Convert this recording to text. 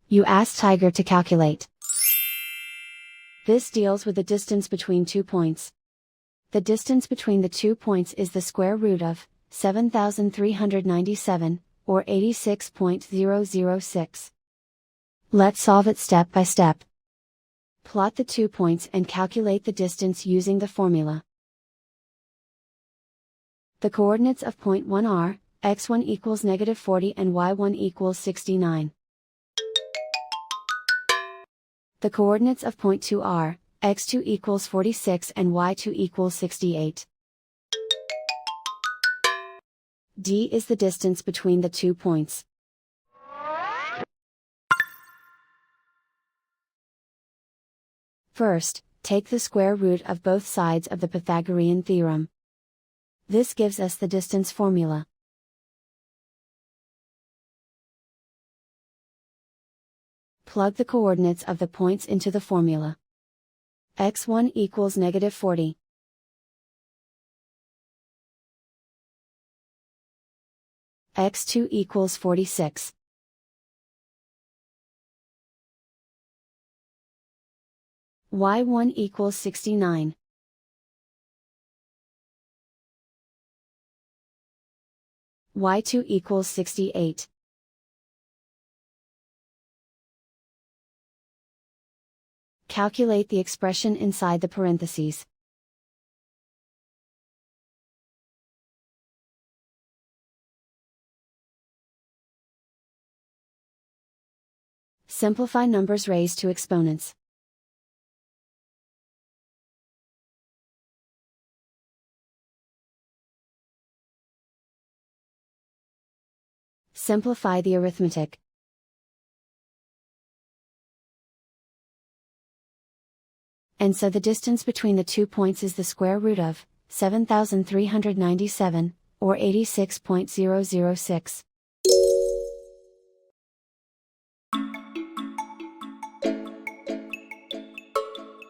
You ask Tiger to calculate. This deals with the distance between 2 points. The distance between the 2 points is the square root of 7,397, or 86.006. Let's solve it step by step. Plot the 2 points and calculate the distance using the formula. The coordinates of point 1 are, x1 equals -40 and y1 equals 69. The coordinates of point 2 are, x2 equals 46 and y2 equals 68. D is the distance between the 2 points. First, take the square root of both sides of the Pythagorean theorem. This gives us the distance formula. Plug the coordinates of the points into the formula. x1 equals -40. x2 equals 46. y1 equals 69. y2 equals 68. Calculate the expression inside the parentheses. Simplify numbers raised to exponents. Simplify the arithmetic. And so the distance between the 2 points is the square root of 7,397, or 86.006.